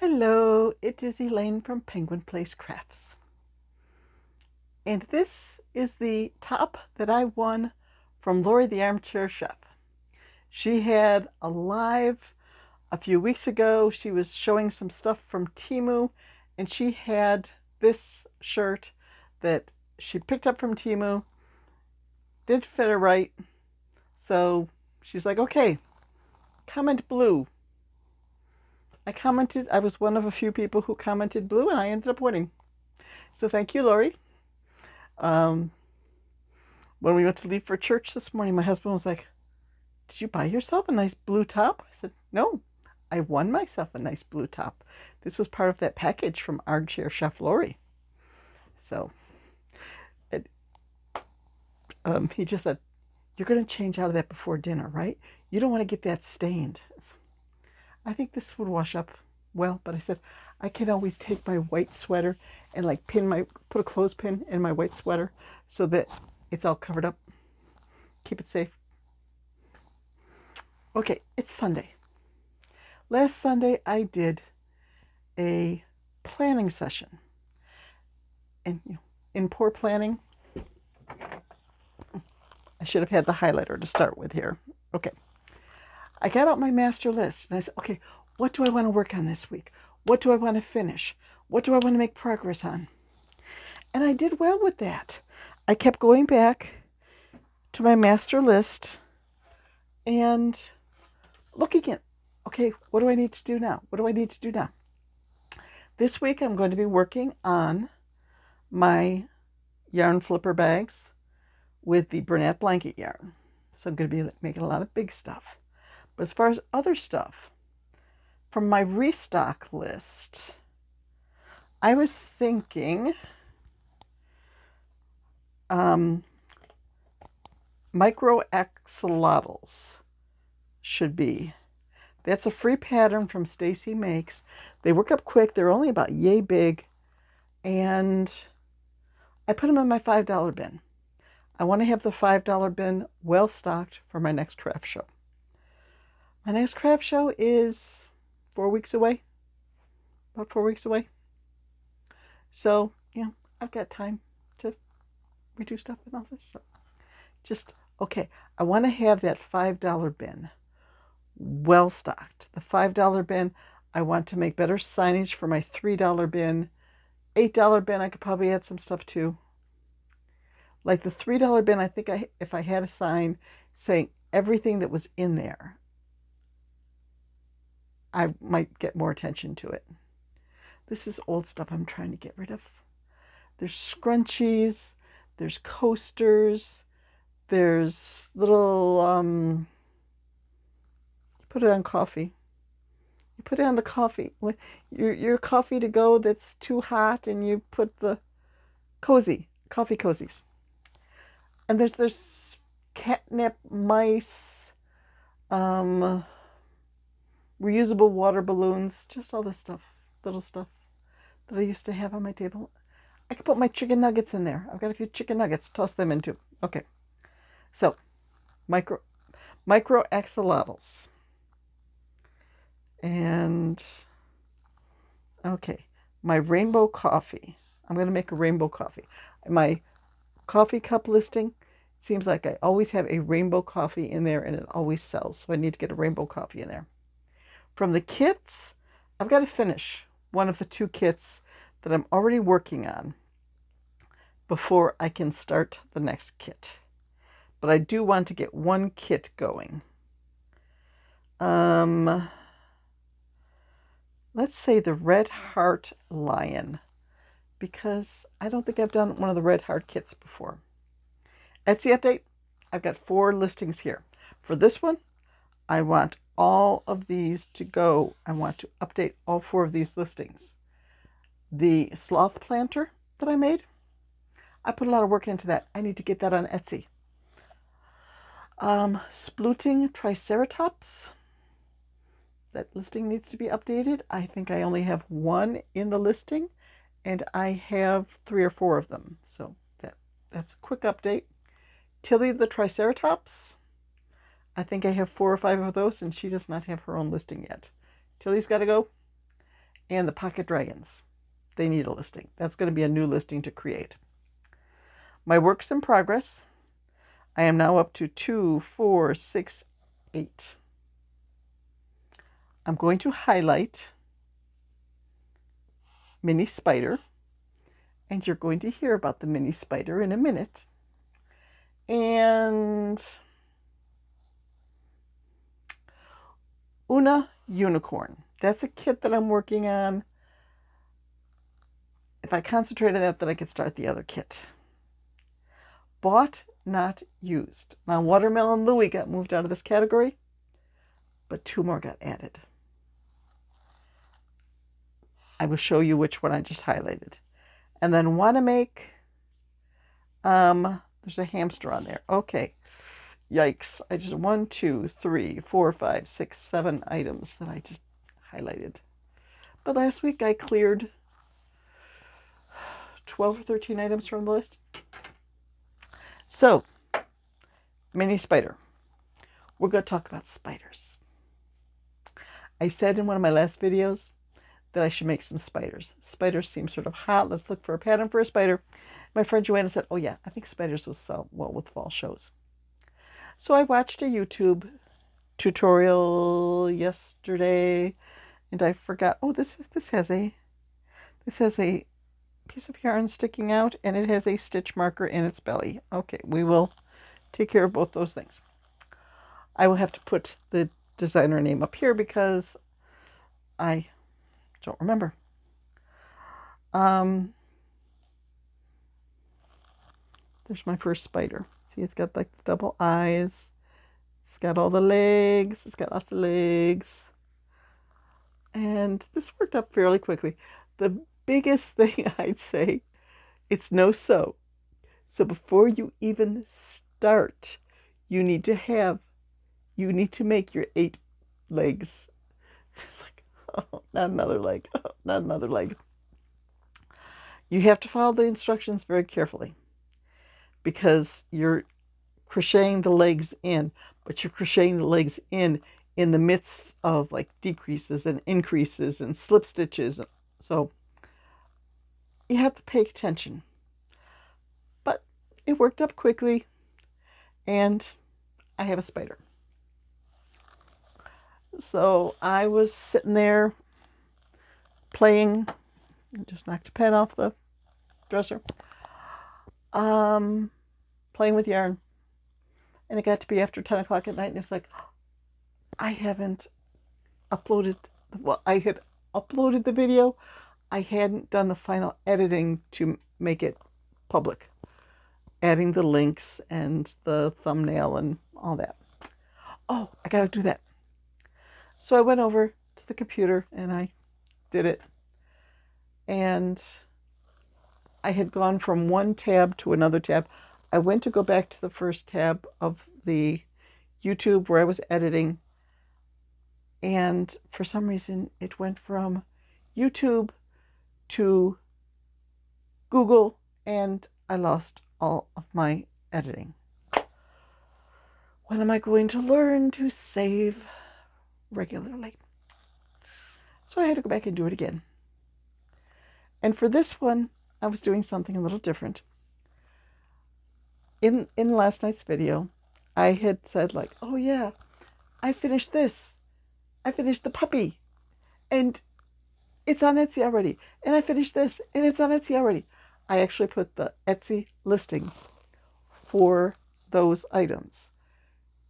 Hello, it is Elaine from Penguin Place Crafts. And this is the top that I won from Lori the Armchair Chef. She had a live a few weeks ago. She was showing some stuff from Temu, and she had this shirt that she picked up from Temu. Didn't fit her right. So she's like, okay, comment blue. I commented, I was one of a few people who commented blue, and I ended up winning. So thank you, Lori. Um, when we went to leave for church this morning, my husband was like, "Did you buy yourself a nice blue top?" I said, "No, I won myself a nice blue top. This was part of that package from Armchair Chef Lori." So it, he just said, "You're going to change out of that before dinner, right? You don't want to get that stained." I think this would wash up well, but I said, I can always take my white sweater and like put a clothespin in my white sweater so that it's all covered up. Keep it safe. Okay, it's Sunday. Last Sunday I did a planning session. And in poor planning, I should have had the highlighter to start with here. Okay. I got out my master list and I said, okay, what do I want to work on this week? What do I want to finish? What do I want to make progress on? And I did well with that. I kept going back to my master list and looking at, okay, what do I need to do now? What do I need to do now? This week I'm going to be working on my yarn flipper bags with the Bernat blanket yarn. So I'm going to be making a lot of big stuff. But as far as other stuff, from my restock list, I was thinking micro axolotls should be. That's a free pattern from Stacy Makes. They work up quick. They're only about yay big. And I put them in my $5 bin. I want to have the $5 bin well stocked for my next craft show. My next craft show is 4 weeks away. About 4 weeks away. So, I've got time to redo stuff and all this. So just, okay, I want to have that $5 bin well stocked. The $5 bin, I want to make better signage for my $3 bin. $8 bin, I could probably add some stuff too. Like the $3 bin, I think if I had a sign saying everything that was in there, I might get more attention to it. This is old stuff I'm trying to get rid of. There's scrunchies, there's coasters, there's little, you put it on coffee. You put it on the coffee. Your coffee to go that's too hot, and you put the coffee cozies. And there's catnip, mice, reusable water balloons, just all this stuff, little stuff that I used to have on my table. I could put my chicken nuggets in there. I've got a few chicken nuggets. Toss them in too. Okay. So, micro axolotls. And, okay, my rainbow coffee. I'm going to make a rainbow coffee. My coffee cup listing seems like I always have a rainbow coffee in there and it always sells. So I need to get a rainbow coffee in there. From the kits, I've got to finish one of the 2 kits that I'm already working on before I can start the next kit. But I do want to get 1 kit going. Let's say the Red Heart Lion, because I don't think I've done one of the Red Heart kits before. Etsy update, I've got 4 listings here. For this one, I want all of these to go. I want to update all 4 of these listings. The sloth planter that I made, I put a lot of work into that. I need to get that on Etsy. Splooting Triceratops, that listing needs to be updated. I think I only have 1 in the listing, and I have 3 or 4 of them. So that's a quick update. Tilly the Triceratops, I think I have 4 or 5 of those, and she does not have her own listing yet. Tilly's got to go. and the pocket dragons. They need a listing. That's going to be a new listing to create. My work's in progress. I am now up to 2, 4, 6, 8. I'm going to highlight Mini Spider, and you're going to hear about the Mini Spider in a minute. And Una Unicorn. That's a kit that I'm working on. If I concentrate on that, then I could start the other kit. Bought, not used. Now, Watermelon Louie got moved out of this category, but 2 more got added. I will show you which one I just highlighted. And then want to make, there's a hamster on there. Okay. Yikes. I just 1, 2, 3, 4, 5, 6, 7 items that I just highlighted. But last week I cleared 12 or 13 items from the list. So, Mini Spider. We're going to talk about spiders. I said in one of my last videos that I should make some spiders. Spiders seem sort of hot. Let's look for a pattern for a spider. My friend Joanna said, oh yeah, I think spiders will sell well with fall shows. So I watched a YouTube tutorial yesterday, and I forgot. Oh, this has a piece of yarn sticking out, and it has a stitch marker in its belly. Okay, we will take care of both those things. I will have to put the designer name up here because I don't remember. There's my first spider. See, it's got like the double eyes. It's got all the legs. It's got lots of legs. And this worked up fairly quickly. The biggest thing I'd say, it's no sew. So before you even start, you need to make your 8 legs. It's like, oh, not another leg. Oh, not another leg. You have to follow the instructions very carefully because you're crocheting the legs in, but you're crocheting the legs in the midst of like decreases and increases and slip stitches. So you have to pay attention. But it worked up quickly, and I have a spider. So I was sitting there playing. I just knocked a pen off the dresser. Playing with yarn. And it got to be after 10 o'clock at night, and it's like, I haven't uploaded, well, I had uploaded the video. I hadn't done the final editing to make it public. Adding the links and the thumbnail and all that. Oh, I gotta do that. So I went over to the computer and I did it. And I had gone from one tab to another tab. I went to go back to the first tab of the YouTube where I was editing. And for some reason, it went from YouTube to Google, and I lost all of my editing. When am I going to learn to save regularly? So I had to go back and do it again. And for this one, I was doing something a little different. In last night's video, I had said like, oh yeah, I finished this. I finished the puppy. And it's on Etsy already. And I finished this. And it's on Etsy already. I actually put the Etsy listings for those items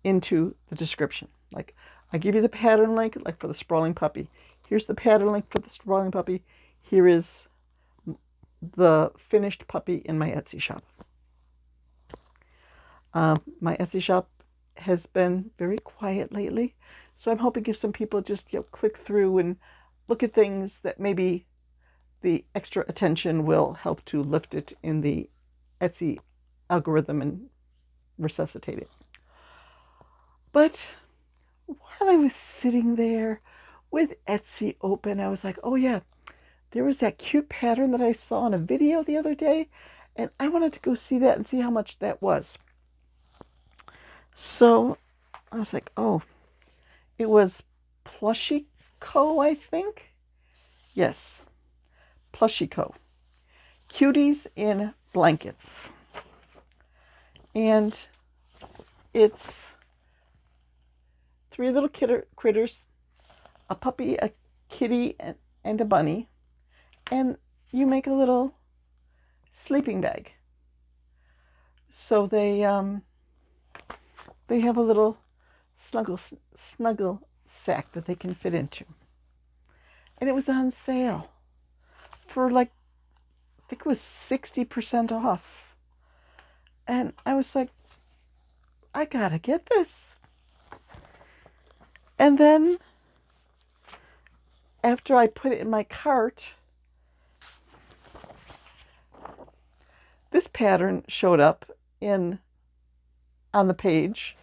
into the description. Like, I give you the pattern link, like for the sprawling puppy. Here's the pattern link for the sprawling puppy. Here is the finished puppy in my Etsy shop. My Etsy shop has been very quiet lately, so I'm hoping if some people just click through and look at things that maybe the extra attention will help to lift it in the Etsy algorithm and resuscitate it. But while I was sitting there with Etsy open, I was like, oh yeah, there was that cute pattern that I saw in a video the other day, and I wanted to go see that and see how much that was. So I was like, oh, it was Plushie Co, I think. Yes, Plushie Co Cuties in Blankets. And it's 3 little critters, a puppy, a kitty, and a bunny. And you make a little sleeping bag. So they have a little snuggle sack that they can fit into. And it was on sale for like, I think it was 60% off. And I was like, I gotta get this. And then after I put it in my cart, this pattern showed up on the page.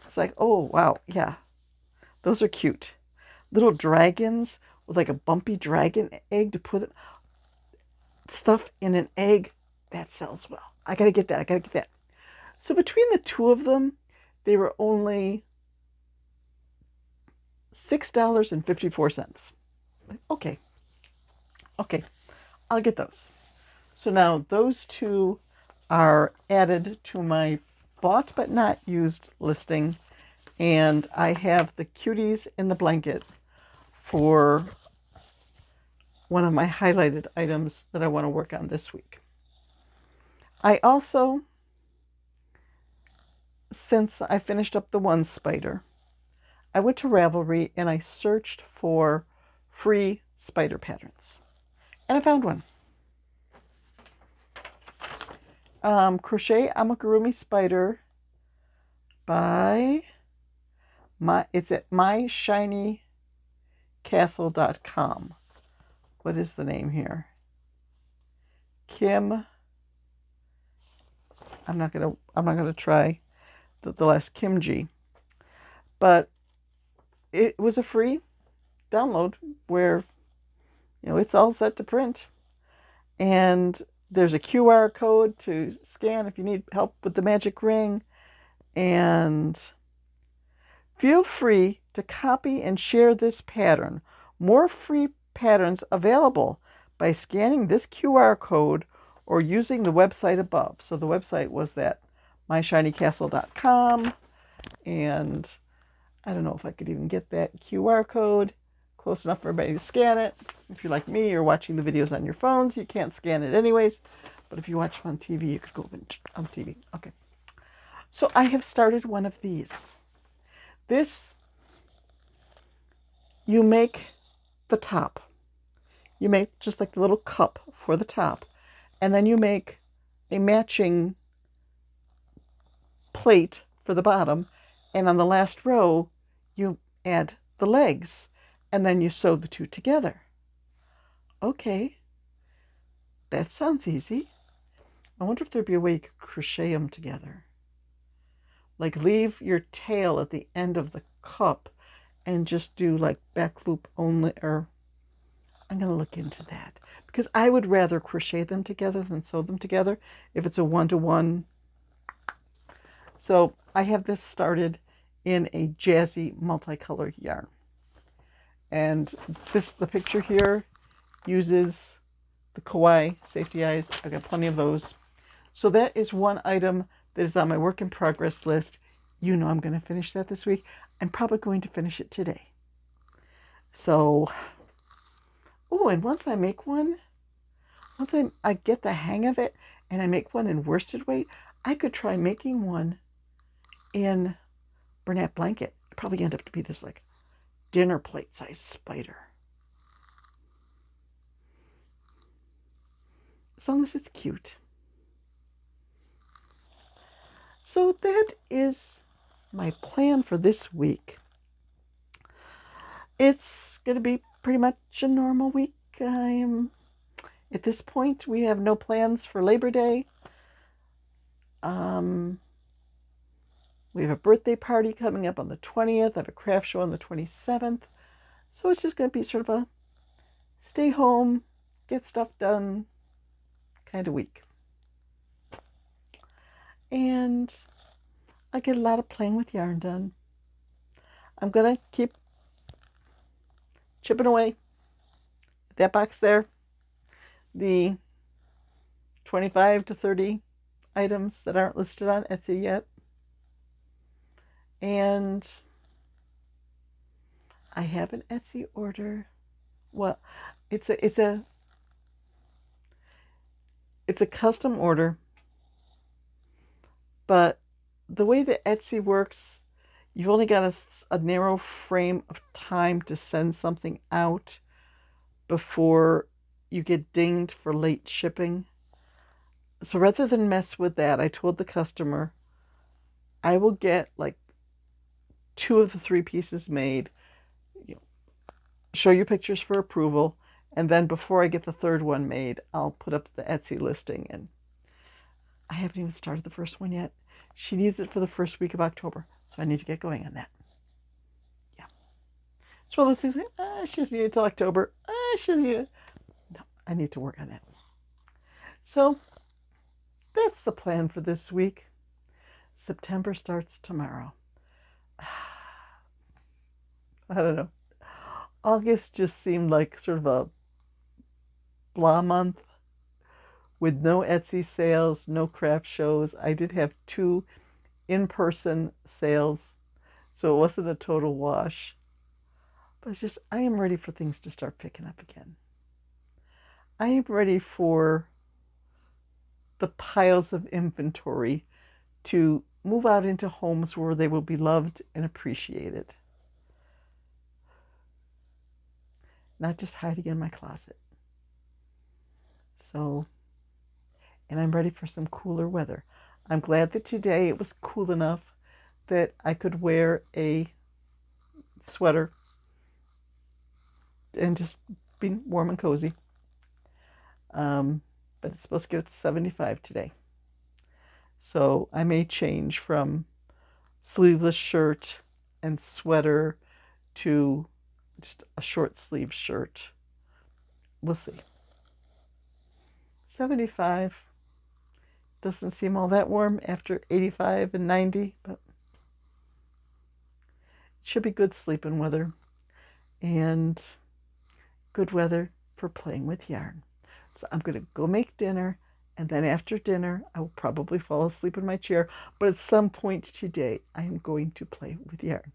It's like, oh wow, yeah, those are cute. Little dragons with like a bumpy dragon egg to put stuff in an egg. That sells well. I gotta get that. So between the 2 of them, they were only $6.54. Okay, I'll get those. So now those 2 are added to my bought but not used listing, and I have the cuties in the blanket for one of my highlighted items that I want to work on this week. I also, since I finished up the one spider, I went to Ravelry and I searched for free spider patterns. And I found one. Crochet Amigurumi Spider by it's at myshinycastle.com. What is the name here? Kim. I'm not gonna try the last Kim G. But it was a free download where, you know, it's all set to print. And there's a QR code to scan if you need help with the magic ring. And feel free to copy and share this pattern. More free patterns available by scanning this QR code or using the website above. So the website was that myshinycastle.com, and I don't know if I could even get that QR code close enough for everybody to scan it. If you're like me, you're watching the videos on your phones, you can't scan it anyways. But if you watch them on TV, you could go on TV. Okay. So I have started one of these. This, you make the top. You make just like the little cup for the top. And then you make a matching plate for the bottom. And on the last row, you add the legs. And then you sew the 2 together. Okay. That sounds easy. I wonder if there'd be a way you could crochet them together. Like leave your tail at the end of the cup and just do like back loop only, or I'm going to look into that. Because I would rather crochet them together than sew them together if it's a 1-to-1. So I have this started in a jazzy multicolored yarn. And the picture here uses the Kawaii safety eyes. I've got plenty of those. So that is one item that is on my work in progress list. You know I'm going to finish that this week. I'm probably going to finish it today. So, oh, and once I make one, once I get the hang of it and I make one in worsted weight, I could try making one in Bernat blanket. It'd probably end up to be this like dinner plate size spider. As long as it's cute. So that is my plan for this week. It's going to be pretty much a normal week. At this point, we have no plans for Labor Day. We have a birthday party coming up on the 20th. I have a craft show on the 27th. So it's just going to be sort of a stay home, get stuff done kind of week. And I get a lot of playing with yarn done. I'm going to keep chipping away, that box there, the 25 to 30 items that aren't listed on Etsy yet. And I have an Etsy order. Well, it's a custom order, but the way that Etsy works, you've only got a narrow frame of time to send something out before you get dinged for late shipping. So rather than mess with that, I told the customer I will get like 2 of the 3 pieces made, show you pictures for approval, and then before I get the 3rd one made, I'll put up the Etsy listing. And I haven't even started the first one yet. She needs it for the first week of October, so I need to get going on that. Yeah. It's one of those things like, she doesn't need it till October. She doesn't need it. No, I need to work on that. So that's the plan for this week. September starts tomorrow. I don't know. August just seemed like sort of a blah month with no Etsy sales, no craft shows. I did have 2 in-person sales, so it wasn't a total wash. But it's just, I am ready for things to start picking up again. I am ready for the piles of inventory to move out into homes where they will be loved and appreciated. Not just hiding in my closet. So, and I'm ready for some cooler weather. I'm glad that today it was cool enough that I could wear a sweater and just be warm and cozy. But it's supposed to get up to 75 today. So I may change from sleeveless shirt and sweater to just a short sleeve shirt. We'll see. 75 doesn't seem all that warm after 85 and 90, but it should be good sleeping weather and good weather for playing with yarn. So I'm going to go make dinner, and then after dinner I will probably fall asleep in my chair, but at some point today I am going to play with yarn.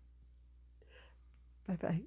Bye-bye.